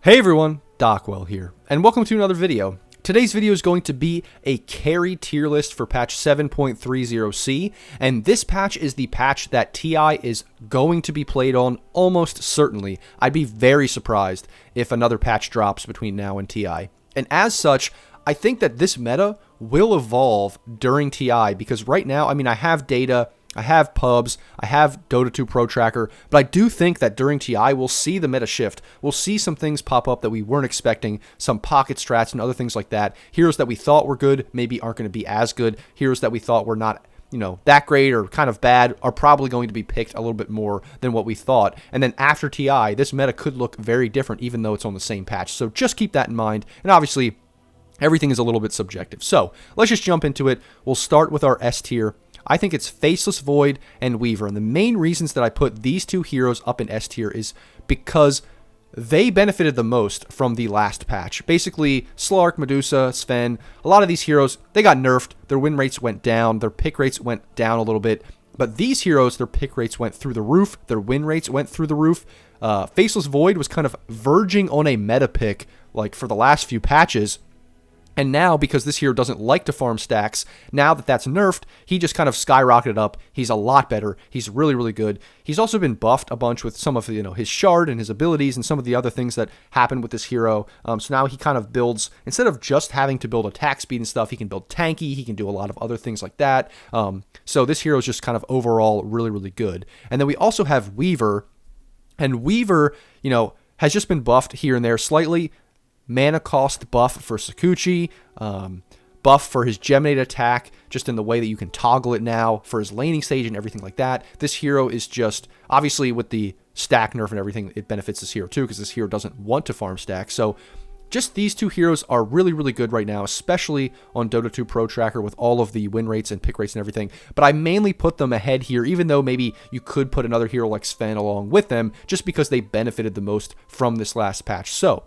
Hey everyone, Dockwell here, and welcome to another video. Today's video is going to be a carry tier list for patch 7.30C, and this patch is the patch that TI is going to be played on almost certainly. I'd be very surprised if another patch drops between now and TI. And as such, I think that this meta will evolve during TI, because right now, I have data, I have pubs, I have Dota 2 Pro Tracker, but I do think that during TI, we'll see the meta shift. We'll see some things pop up that we weren't expecting, some pocket strats and other things like that. Heroes that we thought were good maybe aren't going to be as good. Heroes that we thought were not, that great or kind of bad are probably going to be picked a little bit more than what we thought. And then after TI, this meta could look very different even though it's on the same patch. So just keep that in mind. And obviously, everything is a little bit subjective. So let's just jump into it. We'll start with our S tier. I think it's Faceless Void and Weaver. And the main reasons that I put these two heroes up in S tier is because they benefited the most from the last patch. Basically, Slark, Medusa, Sven, a lot of these heroes, they got nerfed. Their win rates went down. Their pick rates went down a little bit. But these heroes, their pick rates went through the roof. Their win rates went through the roof. Faceless Void was kind of verging on a meta pick like for the last few patches. And now, because this hero doesn't like to farm stacks, now that that's nerfed, he just kind of skyrocketed up. He's a lot better. He's really, really good. He's also been buffed a bunch with some of, his shard and his abilities and some of the other things that happen with this hero. So now he kind of builds, instead of just having to build attack speed and stuff, he can build tanky. He can do a lot of other things like that. So this hero is just kind of overall really, really good. And then we also have Weaver. And Weaver, has just been buffed here and there slightly. Mana cost buff for Sakuchi, buff for his Geminate attack, just in the way that you can toggle it now for his laning stage and everything like that. This hero is just, obviously with the stack nerf and everything, it benefits this hero too, because this hero doesn't want to farm stacks. So just these two heroes are really, really good right now, especially on Dota 2 Pro Tracker with all of the win rates and pick rates and everything. But I mainly put them ahead here, even though maybe you could put another hero like Sven along with them, just because they benefited the most from this last patch. So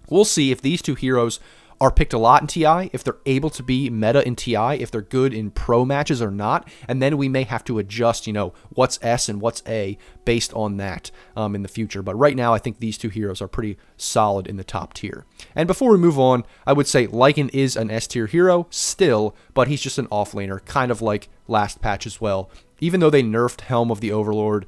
we'll see if these two heroes are picked a lot in TI, if they're able to be meta in TI, if they're good in pro matches or not, and then we may have to adjust, what's S and what's A based on that in the future. But right now, I think these two heroes are pretty solid in the top tier. And before we move on, I would say Lycan is an S tier hero still, but he's just an offlaner, kind of like last patch as well. Even though they nerfed Helm of the Overlord,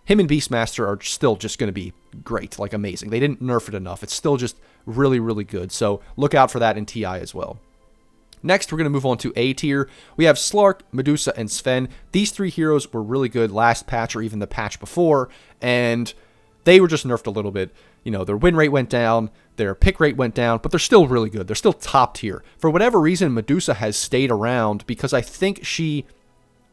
him and Beastmaster are still just going to be great, like amazing. They didn't nerf it enough. It's still just really, really good. So look out for that in TI as well. Next, we're going to move on to A tier. We have Slark, Medusa, and Sven. These three heroes were really good last patch or even the patch before, and they were just nerfed a little bit. Their win rate went down, their pick rate went down, but they're still really good. They're still top tier. For whatever reason, Medusa has stayed around because I think she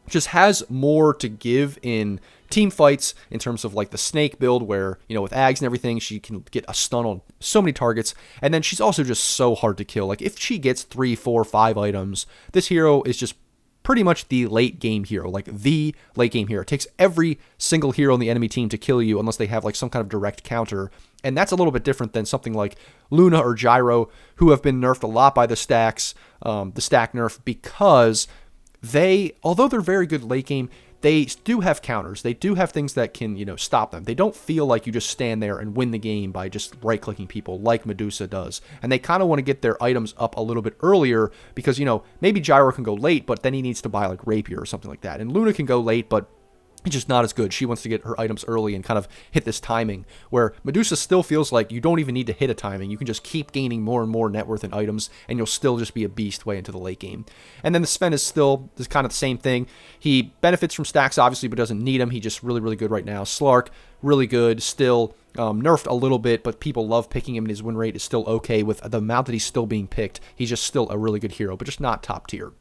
just has more to give in team fights in terms of like the snake build where, with Ags and everything, she can get a stun on so many targets. And then she's also just so hard to kill. Like if she gets 3, 4, 5 items, this hero is just pretty much the late game hero, like the late game hero. It takes every single hero on the enemy team to kill you unless they have like some kind of direct counter. And that's a little bit different than something like Luna or Gyro, who have been nerfed a lot by the stacks, the stack nerf, because although they're very good late game, they do have counters. They do have things that can, stop them. They don't feel like you just stand there and win the game by just right-clicking people like Medusa does. And they kind of want to get their items up a little bit earlier because, maybe Gyro can go late, but then he needs to buy like Rapier or something like that. And Luna can go late, but it's just not as good. She wants to get her items early and kind of hit this timing, where Medusa still feels like you don't even need to hit a timing. You can just keep gaining more and more net worth and items, and you'll still just be a beast way into the late game. And then the Sven is still kind of the same thing. He benefits from stacks, obviously, but doesn't need them. He's just really, really good right now. Slark, really good, still nerfed a little bit, but people love picking him, and his win rate is still okay with the amount that he's still being picked. He's just still a really good hero, but just not top tier.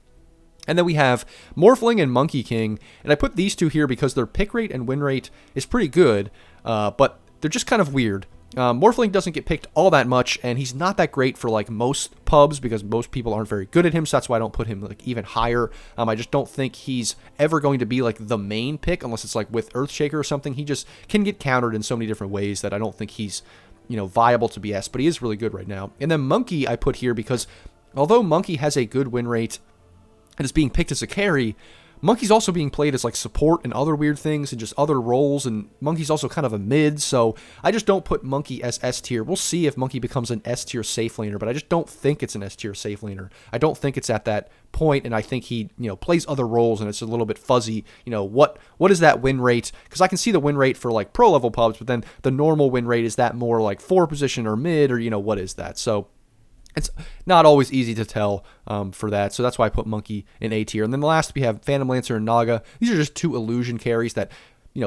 And then we have Morphling and Monkey King, and I put these two here because their pick rate and win rate is pretty good, but they're just kind of weird. Morphling doesn't get picked all that much, and he's not that great for like most pubs because most people aren't very good at him, so that's why I don't put him like even higher. I just don't think he's ever going to be like the main pick unless it's like with Earthshaker or something. He just can get countered in so many different ways that I don't think he's, viable to be S, but he is really good right now. And then Monkey I put here because although Monkey has a good win rate and is being picked as a carry, Monkey's also being played as like support and other weird things and just other roles, and Monkey's also kind of a mid, so I just don't put Monkey as S tier. We'll see if Monkey becomes an S tier safe laner, but I just don't think it's an S tier safe laner. I don't think it's at that point, and I think he, plays other roles, and it's a little bit fuzzy. What is that win rate? Because I can see the win rate for like pro level pubs, but then the normal win rate, is that more like 4 position or mid, or what is that? So it's not always easy to tell for that, so that's why I put Monkey in A tier. And then the last, we have Phantom Lancer and Naga. These are just 2 illusion carries that,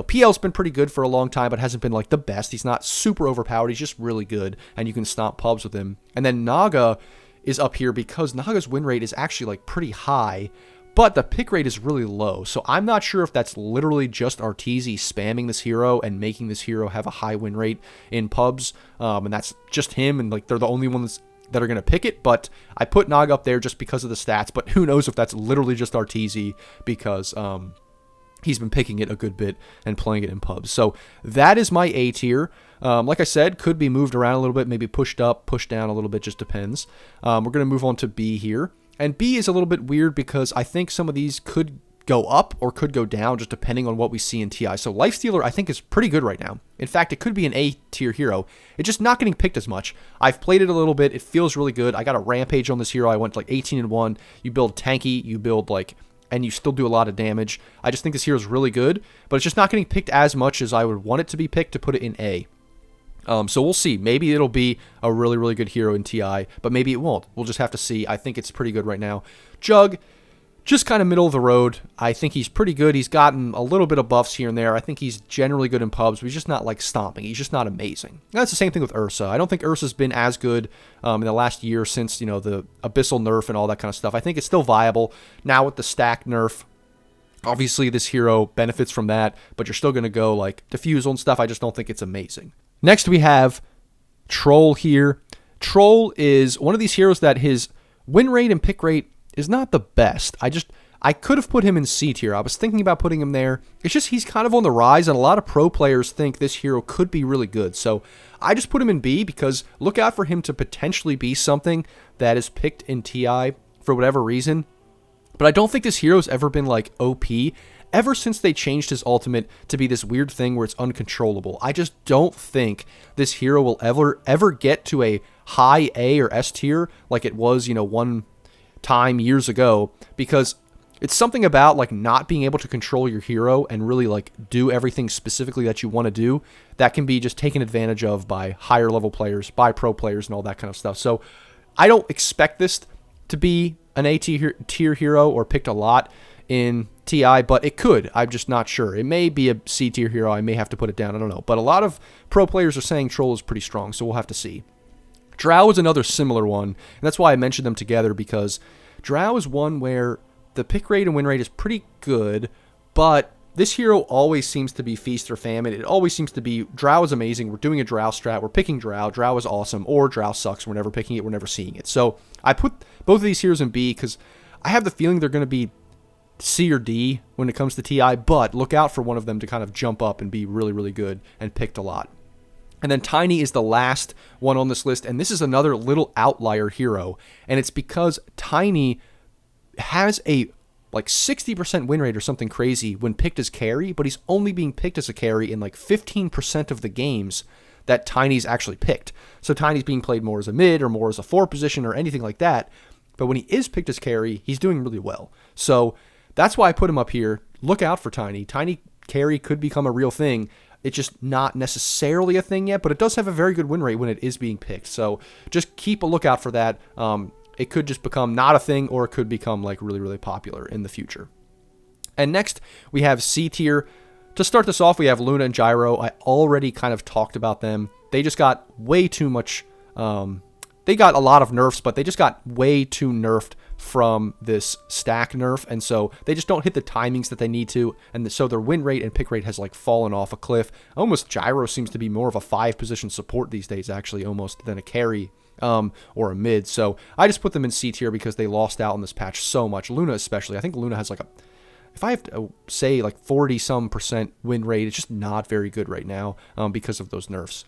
PL's been pretty good for a long time, but hasn't been like the best. He's not super overpowered. He's just really good, and you can stomp pubs with him. And then Naga is up here because Naga's win rate is actually like pretty high, but the pick rate is really low. So I'm not sure if that's literally just Arteezy spamming this hero and making this hero have a high win rate in pubs, and that's just him, and like they're the only ones that are going to pick it. But I put Naga up there just because of the stats, but who knows if that's literally just Arteezy, because he's been picking it a good bit and playing it in pubs. So that is my A tier. Like I said, could be moved around a little bit, maybe pushed up, pushed down a little bit, just depends. We're going to move on to B here. And B is a little bit weird because I think some of these could go up or could go down just depending on what we see in TI. So Lifestealer I think is pretty good right now. In fact, it could be an A tier hero. It's just not getting picked as much. I've played it a little bit. It feels really good. I got a Rampage on this hero. I went like 18-1. You build tanky, you build like, and you still do a lot of damage. I just think this hero is really good, but it's just not getting picked as much as I would want it to be picked to put it in A. So we'll see. Maybe it'll be a really, really good hero in TI, but maybe it won't. We'll just have to see. I think it's pretty good right now. Jug, just kind of middle of the road. I think he's pretty good. He's gotten a little bit of buffs here and there. I think he's generally good in pubs, but he's just not like stomping. He's just not amazing. That's the same thing with Ursa. I don't think Ursa's been as good in the last year since, the Abyssal nerf and all that kind of stuff. I think it's still viable. Now with the stack nerf, obviously this hero benefits from that, but you're still going to go like Diffusal and stuff. I just don't think it's amazing. Next we have Troll here. Troll is one of these heroes that his win rate and pick rate is not the best. I could have put him in C tier. I was thinking about putting him there. It's just he's kind of on the rise, and a lot of pro players think this hero could be really good. So I just put him in B because look out for him to potentially be something that is picked in TI for whatever reason. But I don't think this hero's ever been like OP ever since they changed his ultimate to be this weird thing where it's uncontrollable. I just don't think this hero will ever get to a high A or S tier like it was, one time years ago, because it's something about like not being able to control your hero and really like do everything specifically that you want to do that can be just taken advantage of by higher level players, by pro players and all that kind of stuff. So I don't expect this to be an A tier hero or picked a lot in TI, but it could. I'm just not sure. It may be a C tier hero. I may have to put it down. I don't know. But a lot of pro players are saying Troll is pretty strong, so we'll have to see. Drow is another similar one, and that's why I mentioned them together, because Drow is one where the pick rate and win rate is pretty good, but this hero always seems to be feast or famine. It always seems to be, Drow is amazing. We're doing a Drow strat. We're picking Drow. Drow is awesome. Or Drow sucks. We're never picking it. We're never seeing it. So I put both of these heroes in B because I have the feeling they're going to be C or D when it comes to TI, but look out for one of them to kind of jump up and be really, really good and picked a lot. And then Tiny is the last one on this list, and this is another little outlier hero, and it's because Tiny has a like 60% win rate or something crazy when picked as carry, but he's only being picked as a carry in like 15% of the games that Tiny's actually picked. So Tiny's being played more as a mid or more as a 4 position or anything like that, but when he is picked as carry, he's doing really well. So that's why I put him up here. Look out for Tiny. Tiny carry could become a real thing. It's just not necessarily a thing yet, but it does have a very good win rate when it is being picked. So just keep a lookout for that. It could just become not a thing, or it could become like really, really popular in the future. And next, we have C tier. To start this off, we have Luna and Gyro. I already kind of talked about them. They just got way too much. They got a lot of nerfs, but they just got way too nerfed from this stack nerf, and so they just don't hit the timings that they need to, and so their win rate and pick rate has like fallen off a cliff. Almost Gyro seems to be more of a 5 position support these days, actually, almost, than a carry or a mid. So I just put them in C tier because they lost out on this patch so much. Luna especially. I think Luna has like a, if I have to say like 40-some% win rate, it's just not very good right now because of those nerfs.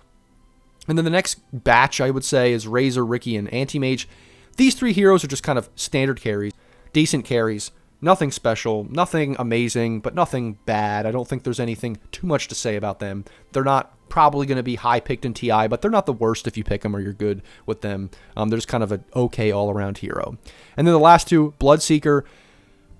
And then the next batch, I would say, is Razor, Ricky, and Anti-Mage. These 3 heroes are just kind of standard carries, decent carries, Nothing special, nothing amazing, but nothing bad. I don't think there's anything too much to say about them. They're not probably going to be high picked in TI, but they're not the worst if you pick them or you're good with them. They're just kind of an okay all-around hero. And then the last two, Bloodseeker.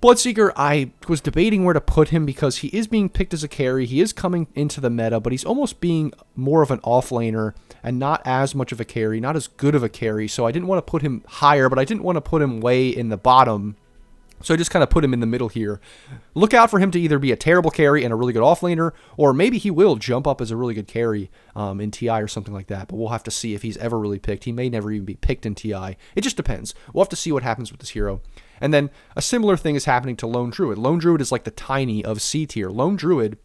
Bloodseeker, I was debating where to put him because he is being picked as a carry. He is coming into the meta, but he's almost being more of an offlaner and not as much of a carry, not as good of a carry. So I didn't want to put him higher, but I didn't want to put him way in the bottom. So I just kind of put him in the middle here. Look out for him to either be a terrible carry and a really good offlaner, or maybe he will jump up as a really good carry in TI or something like that. But we'll have to see if he's ever really picked. He may never even be picked in TI. It just depends. We'll have to see what happens with this hero. And then a similar thing is happening to Lone Druid. Lone Druid is like the tiny of C tier. Lone Druid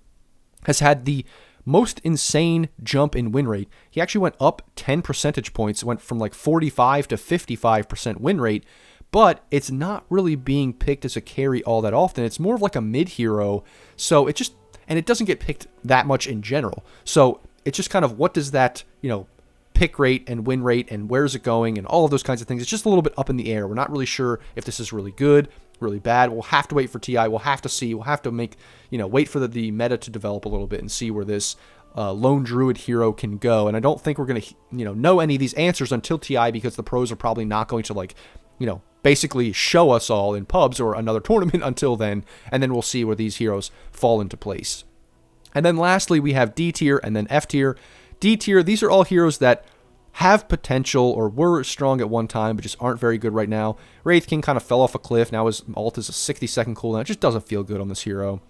has had the most insane jump in win rate. He actually went up 10 percentage points. It went from like 45 to 55% win rate. But it's not really being picked as a carry all that often. It's more of like a mid hero. So it just, and it doesn't get picked that much in general. So it's just kind of what does that, pick rate and win rate and where's it going and all of those kinds of things. It's just a little bit up in the air. We're not really sure if this is really good, really bad. We'll have to wait for TI. We'll have to see. We'll have to wait for the meta to develop a little bit and see where this Lone Druid hero can go. And I don't think we're going to, know any of these answers until TI because the pros are probably not going to basically show us all in pubs or another tournament until then, and then we'll see where these heroes fall into place. And then lastly, we have D tier and then F tier. D tier, these are all heroes that have potential or were strong at one time, but just aren't very good right now. Wraith King kind of fell off a cliff. Now his ult is a 60-second cooldown. It just doesn't feel good on this hero.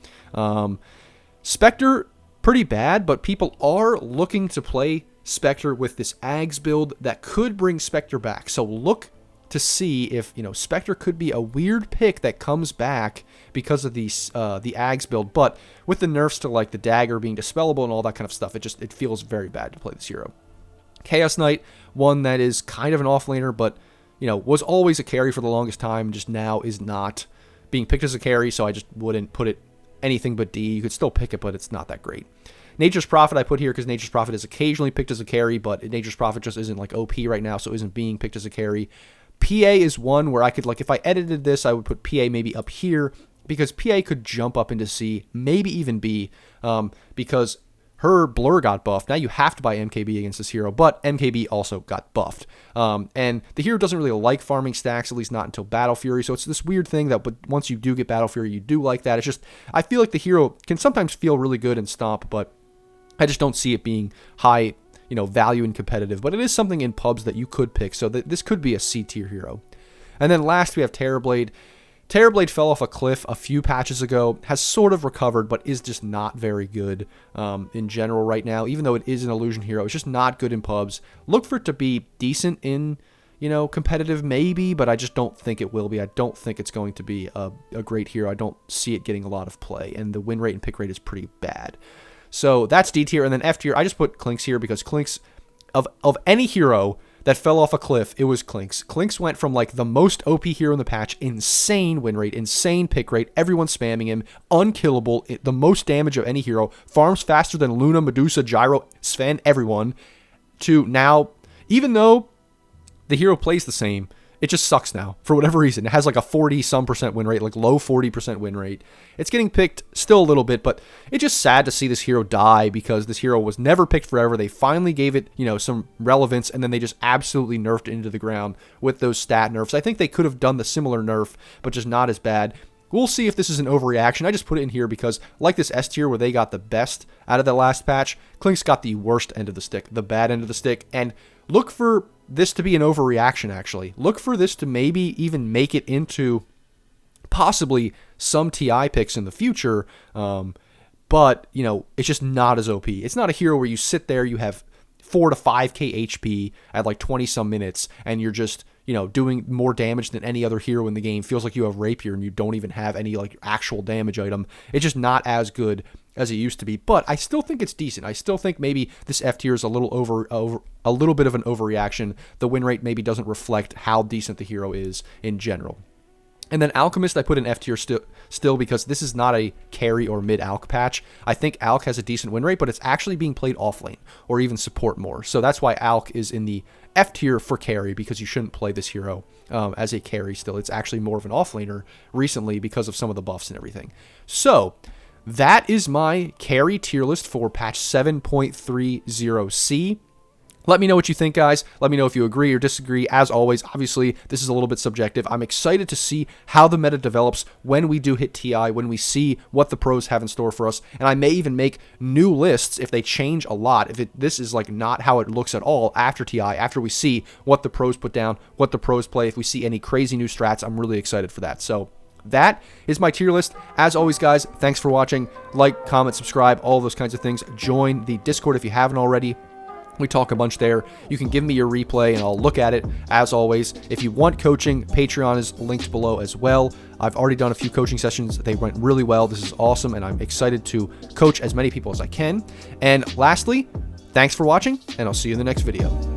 Spectre, pretty bad, but people are looking to play Spectre with this Ags build that could bring Spectre back. So look to see if Spectre could be a weird pick that comes back because of the Ags build, but with the nerfs to like the dagger being dispellable and all that kind of stuff, it feels very bad to play this hero. Chaos Knight, one that is kind of an offlaner, but was always a carry for the longest time, just now is not being picked as a carry, so I just wouldn't put it anything but D. You could still pick it, but it's not that great. Nature's Prophet I put here because Nature's Prophet is occasionally picked as a carry, but Nature's Prophet just isn't like OP right now, so isn't being picked as a carry. PA is one where I could, if I edited this, I would put PA maybe up here because PA could jump up into C, maybe even B, because her blur got buffed. Now you have to buy MKB against this hero, but MKB also got buffed. And the hero doesn't really like farming stacks, at least not until Battle Fury, so it's this weird thing that once you do get Battle Fury, you do like that. It's just, I feel like the hero can sometimes feel really good in Stomp, but I just don't see it being high value and competitive, but it is something in pubs that you could pick, so this could be a C tier hero. And then last we have Terrorblade. Terrorblade fell off a cliff a few patches ago, has sort of recovered, but is just not very good in general right now, even though it is an illusion hero. It's just not good in pubs. Look for it to be decent in, competitive maybe, but I just don't think it will be. I don't think it's going to be a great hero. I don't see it getting a lot of play, and the win rate and pick rate is pretty bad. So that's D tier, and then F tier, I just put Clinks here because Clinks, of any hero that fell off a cliff, it was Clinks. Clinks went from like the most OP hero in the patch, insane win rate, insane pick rate, everyone spamming him, unkillable, the most damage of any hero, farms faster than Luna, Medusa, Gyro, Sven, everyone, to now, even though the hero plays the same, it just sucks now, for whatever reason. It has like a 40-some% win rate, like low 40% win rate. It's getting picked still a little bit, but it's just sad to see this hero die because this hero was never picked forever. They finally gave it, some relevance, and then they just absolutely nerfed it into the ground with those stat nerfs. I think they could have done the similar nerf, but just not as bad. We'll see if this is an overreaction. I just put it in here because, like this S tier where they got the best out of the last patch, Clinks got the worst end of the stick, the bad end of the stick, and look for this to be an overreaction, actually. Look for this to maybe even make it into possibly some TI picks in the future, but, it's just not as OP. It's not a hero where you sit there, you have 4 to 5k HP at like 20-some minutes, and you're just, doing more damage than any other hero in the game. Feels like you have Rapier and you don't even have any like actual damage item. It's just not as good as it used to be, but I still think it's decent. I still think maybe this F tier is a little a little bit of an overreaction. The win rate maybe doesn't reflect how decent the hero is in general. And then Alchemist, I put in F tier still because this is not a carry or mid Alch patch. I think Alch has a decent win rate, but it's actually being played off lane or even support more. So that's why Alch is in the F tier for carry, because you shouldn't play this hero as a carry still. It's actually more of an off laner recently because of some of the buffs and everything. So that is my carry tier list for patch 7.30C. Let me know what you think, guys. Let me know if you agree or disagree. As always, obviously, this is a little bit subjective. I'm excited to see how the meta develops when we do hit TI, when we see what the pros have in store for us. And I may even make new lists if they change a lot. If this is like not how it looks at all after TI, after we see what the pros put down, what the pros play, if we see any crazy new strats, I'm really excited for that. So that is my tier list. As always, guys, thanks for watching. Like, comment, subscribe, all those kinds of things. Join the Discord if you haven't already. We talk a bunch there. You can give me your replay and I'll look at it. As always, if you want coaching, Patreon is linked below as well. I've already done a few coaching sessions. They went really well. This is awesome, and I'm excited to coach as many people as I can. And lastly, thanks for watching, and I'll see you in the next video.